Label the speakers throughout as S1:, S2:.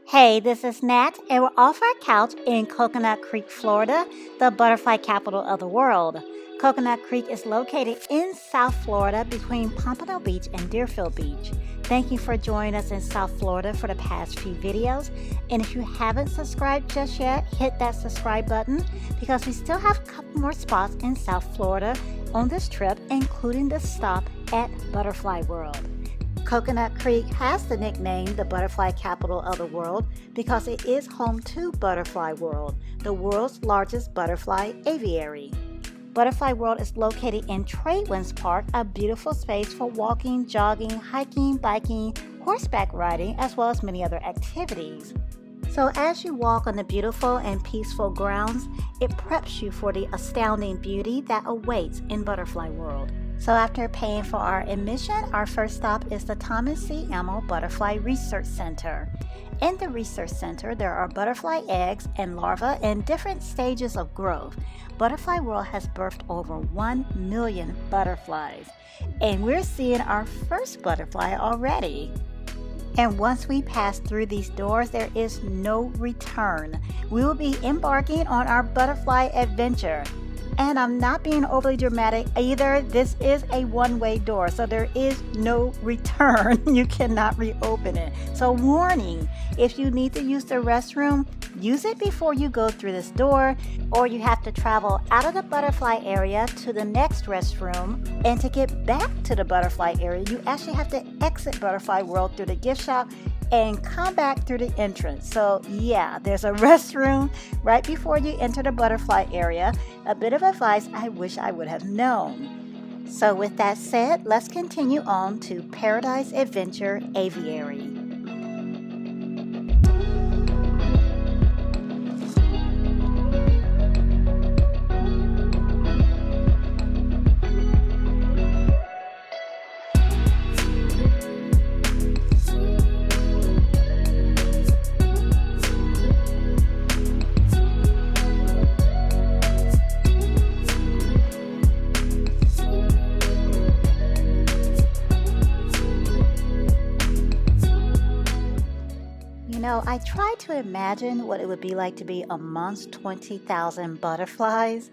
S1: Hey, this is Nat, and we're off our couch in Coconut Creek, Florida, the butterfly capital of the world. Coconut Creek is located in South Florida between Pompano Beach and Deerfield Beach. Thank you for joining us in South Florida for the past few videos. And if you haven't subscribed just yet, hit that subscribe button because we still have a couple more spots in South Florida on this trip, including the stop at Butterfly World. Coconut Creek has the nickname the butterfly capital of the world because it is home to Butterfly World, the world's largest butterfly aviary. Butterfly World is located in Tradewinds Park, a beautiful space for walking, jogging, hiking, biking, horseback riding, as well as many other activities. So as you walk on the beautiful and peaceful grounds, it preps you for the astounding beauty that awaits in Butterfly World. So after paying for our admission, our first stop is the Thomas C. Amell Butterfly Research Center. In the research center, there are butterfly eggs and larvae in different stages of growth. Butterfly World has birthed over 1 million butterflies, and we're seeing our first butterfly already. And once we pass through these doors, there is no return. We will be embarking on our butterfly adventure. And I'm not being overly dramatic either. This is a one-way door, so there is no return. You cannot reopen it. So warning, if you need to use the restroom, use it before you go through this door, or you have to travel out of the butterfly area to the next restroom. And to get back to the butterfly area, you actually have to exit Butterfly World through the gift shop and come back through the entrance. So yeah, there's a restroom right before you enter the butterfly area. A bit of advice I wish I would have known. So with that said, let's continue on to Paradise Adventure Aviary. I tried to imagine what it would be like to be amongst 20,000 butterflies,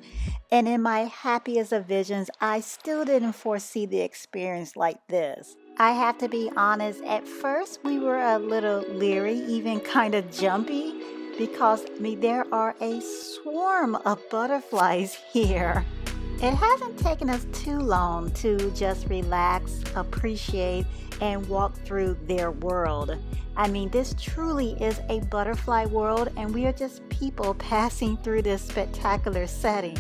S1: and in my happiest of visions, I still didn't foresee the experience like this. I have to be honest, at first we were a little leery, even kind of jumpy, because there are a swarm of butterflies here. It hasn't taken us too long to just relax, appreciate, and walk through their world. I mean, this truly is a butterfly world, and we are just people passing through this spectacular setting.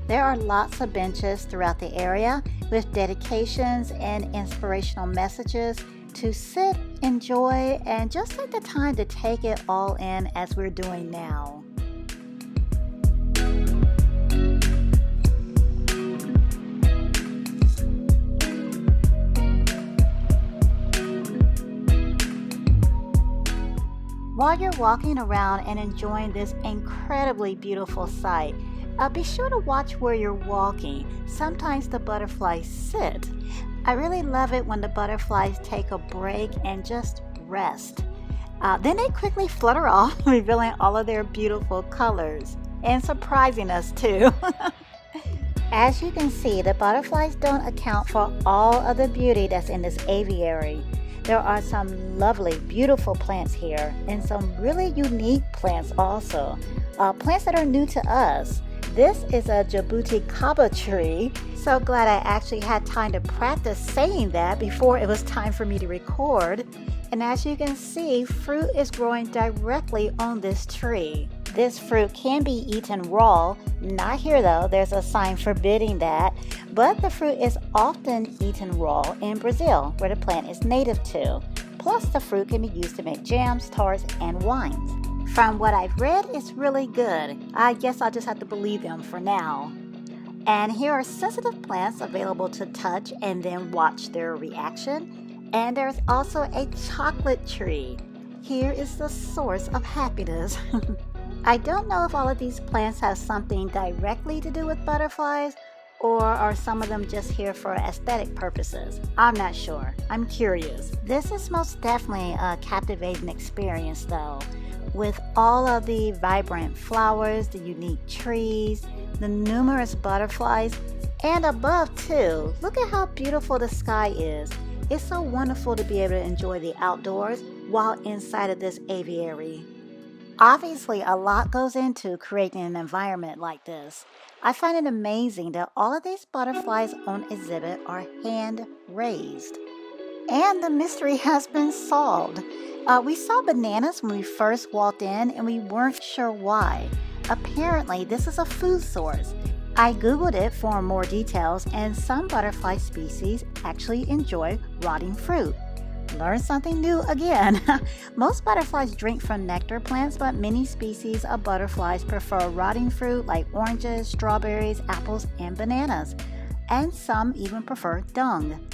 S1: There are lots of benches throughout the area with dedications and inspirational messages to sit, enjoy, and just take the time to take it all in as we're doing now. While you're walking around and enjoying this incredibly beautiful sight, be sure to watch where you're walking. Sometimes the butterflies sit. I really love it when the butterflies take a break and just rest. Then they quickly flutter off, revealing all of their beautiful colors and surprising us too. As you can see, the butterflies don't account for all of the beauty that's in this aviary. There are some lovely, beautiful plants here, and some really unique plants also. Plants that are new to us. This is a Djibouti kaba tree. So glad I actually had time to practice saying that before it was time for me to record. And as you can see, fruit is growing directly on this tree. This fruit can be eaten raw. Not here though, there's a sign forbidding that. But the fruit is often eaten raw in Brazil, where the plant is native to. Plus, the fruit can be used to make jams, tarts, and wines. From what I've read, it's really good. I guess I'll just have to believe them for now. And here are sensitive plants available to touch and then watch their reaction. And there's also a chocolate tree. Here is the source of happiness. I don't know if all of these plants have something directly to do with butterflies, Or are some of them just here for aesthetic purposes? I'm not sure. I'm curious. This is most definitely a captivating experience though, with all of the vibrant flowers, the unique trees, the numerous butterflies, and above too. Look at how beautiful the sky is. It's so wonderful to be able to enjoy the outdoors while inside of this aviary. Obviously, a lot goes into creating an environment like this. I find it amazing that all of these butterflies on exhibit are hand raised. And the mystery has been solved. We saw bananas when we first walked in and we weren't sure why. Apparently, this is a food source. I googled it for more details, and some butterfly species actually enjoy rotting fruit. Learn something new again. Most butterflies drink from nectar plants, but many species of butterflies prefer rotting fruit like oranges, strawberries, apples, and bananas. And some even prefer dung.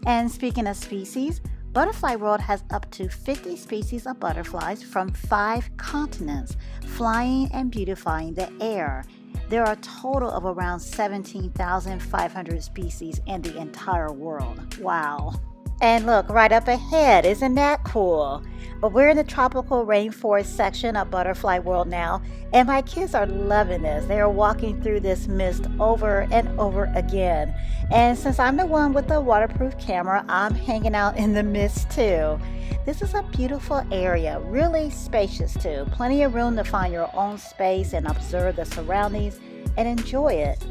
S1: And speaking of species, Butterfly World has up to 50 species of butterflies from 5 continents, flying and beautifying the air. There are a total of around 17,500 species in the entire world. Wow. And look, right up ahead, isn't that cool? But we're in the tropical rainforest section of Butterfly World now, and my kids are loving this. They are walking through this mist over and over again. And since I'm the one with the waterproof camera, I'm hanging out in the mist too. This is a beautiful area, really spacious too. Plenty of room to find your own space and observe the surroundings and enjoy it.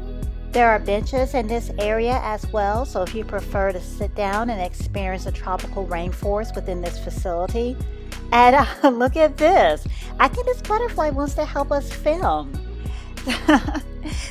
S1: There are benches in this area as well, so if you prefer to sit down and experience the tropical rainforest within this facility. And look at this. I think this butterfly wants to help us film.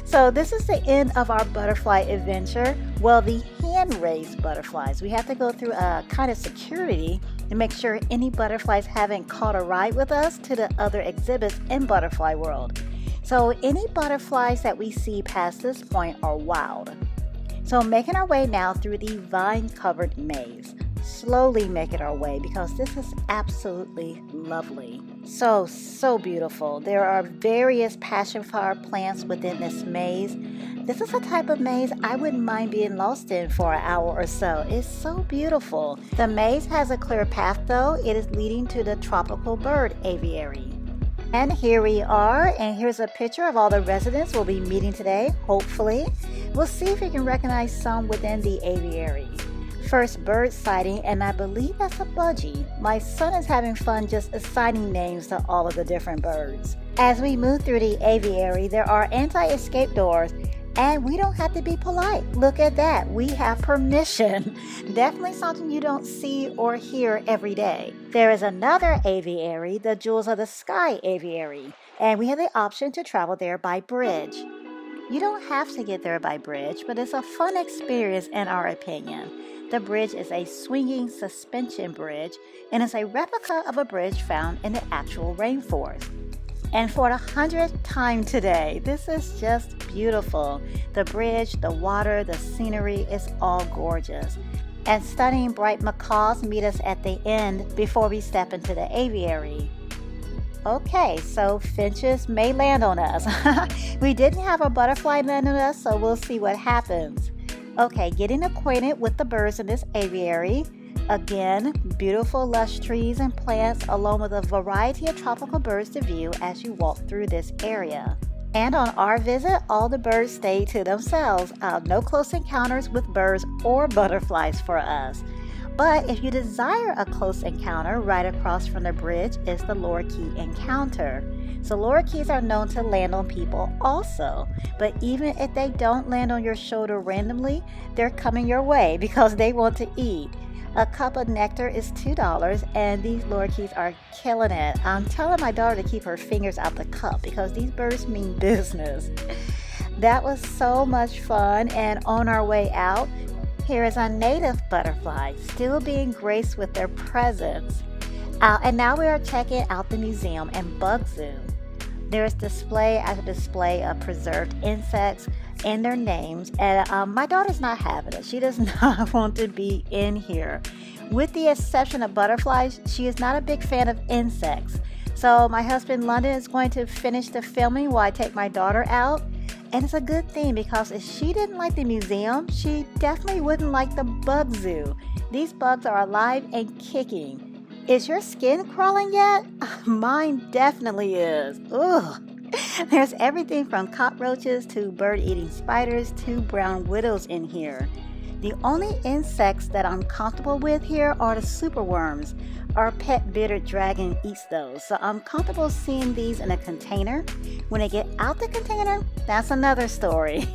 S1: So this is the end of our butterfly adventure. Well, the hand-raised butterflies. We have to go through a kind of security to make sure any butterflies haven't caught a ride with us to the other exhibits in Butterfly World. So any butterflies that we see past this point are wild. So making our way now through the vine-covered maze. Slowly making our way because this is absolutely lovely. So beautiful. There are various passionflower plants within this maze. This is a type of maze I wouldn't mind being lost in for an hour or so. It's so beautiful. The maze has a clear path though. It is leading to the tropical bird aviary. And here we are, and here's a picture of all the residents we'll be meeting today, hopefully. We'll see if we can recognize some within the aviary. First bird sighting, and I believe that's a budgie. My son is having fun just assigning names to all of the different birds. As we move through the aviary, there are anti-escape doors, and we don't have to be polite. Look at that. We have permission. Definitely something you don't see or hear every day. There is another aviary, the Jewels of the Sky aviary, and we have the option to travel there by bridge. You don't have to get there by bridge, but it's a fun experience in our opinion. The bridge is a swinging suspension bridge and is a replica of a bridge found in the actual rainforest. And for the 100th time today, this is just beautiful. The bridge, the water, the scenery is all gorgeous. And stunning bright macaws meet us at the end before we step into the aviary. Okay, so finches may land on us. We didn't have a butterfly land on us, so we'll see what happens. Okay, getting acquainted with the birds in this aviary. Again, beautiful lush trees and plants along with a variety of tropical birds to view as you walk through this area. And on our visit, all the birds stayed to themselves. No close encounters with birds or butterflies for us. But if you desire a close encounter, right across from the bridge is the lorikeet encounter. So lorikeets are known to land on people also, but even if they don't land on your shoulder randomly, they're coming your way because they want to eat. A cup of nectar is $2, and these lorikeets are killing it. I'm telling my daughter to keep her fingers out the cup because these birds mean business. That was so much fun, and on our way out, here is a native butterfly still being graced with their presence. And now we are checking out the museum and bug zoo. There is display after display of preserved insects and their names, and my daughter's not having it. She does not want to be in here. With the exception of butterflies, she is not a big fan of insects. So my husband London is going to finish the filming while I take my daughter out. And it's a good thing because if she didn't like the museum, she definitely wouldn't like the bug zoo. These bugs are alive and kicking. Is your skin crawling yet? Mine definitely is. Ugh. There's everything from cockroaches to bird-eating spiders to brown widows in here. The only insects that I'm comfortable with here are the superworms. Our pet bearded dragon eats those, so I'm comfortable seeing these in a container. When they get out the container, that's another story.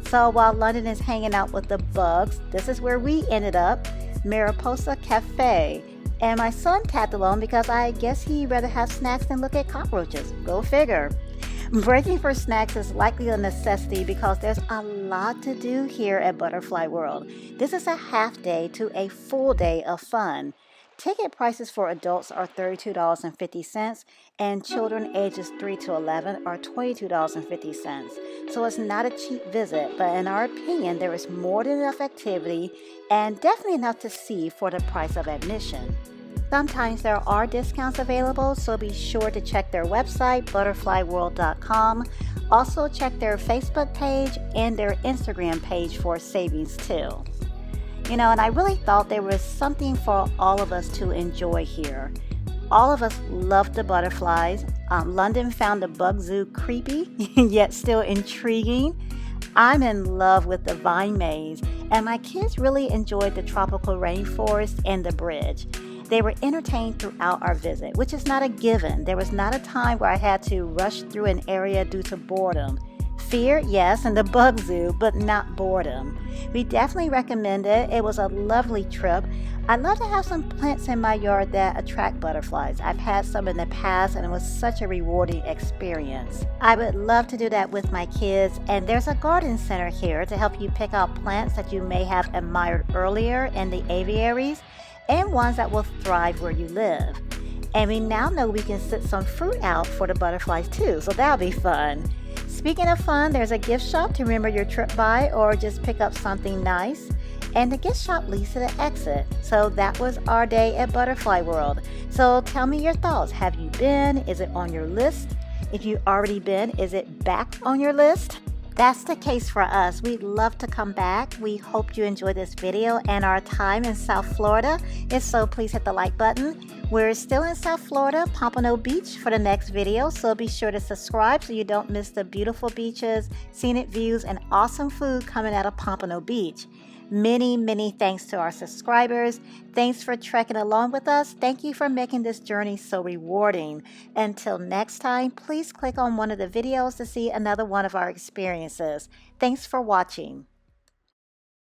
S1: So while London is hanging out with the bugs, this is where we ended up, Mariposa Cafe. And my son tagged along because I guess he'd rather have snacks than look at cockroaches. Go figure. Breaking for snacks is likely a necessity because there's a lot to do here at Butterfly World. This is a half day to a full day of fun. Ticket prices for adults are $32.50 and children ages 3 to 11 are $22.50. So it's not a cheap visit, but in our opinion, there is more than enough activity and definitely enough to see for the price of admission. Sometimes there are discounts available, so be sure to check their website, butterflyworld.com. Also check their Facebook page and their Instagram page for savings too. And I really thought there was something for all of us to enjoy here. All of us love the butterflies. London found the bug zoo creepy, yet still intriguing. I'm in love with the vine maze, and my kids really enjoyed the tropical rainforest and the bridge. They were entertained throughout our visit, which is not a given. There was not a time where I had to rush through an area due to boredom. Fear, yes, in the bug zoo, but not boredom. We definitely recommend it. It was a lovely trip. I'd love to have some plants in my yard that attract butterflies. I've had some in the past and it was such a rewarding experience. I would love to do that with my kids, and there's a garden center here to help you pick out plants that you may have admired earlier in the aviaries and ones that will thrive where you live. And we now know we can sit some fruit out for the butterflies too, so that'll be fun. Speaking of fun, there's a gift shop to remember your trip by or just pick up something nice. And the gift shop leads to the exit. So that was our day at Butterfly World. So tell me your thoughts. Have you been? Is it on your list? If you've already been, is it back on your list? That's the case for us. We'd love to come back. We hope you enjoyed this video and our time in South Florida. If so, please hit the like button. We're still in South Florida, Pompano Beach for the next video, so be sure to subscribe so you don't miss the beautiful beaches, scenic views, and awesome food coming out of Pompano Beach. Many thanks to our subscribers. Thanks for trekking along with us. Thank you for making this journey so rewarding. Until next time, please click on one of the videos to see another one of our experiences. Thanks for watching.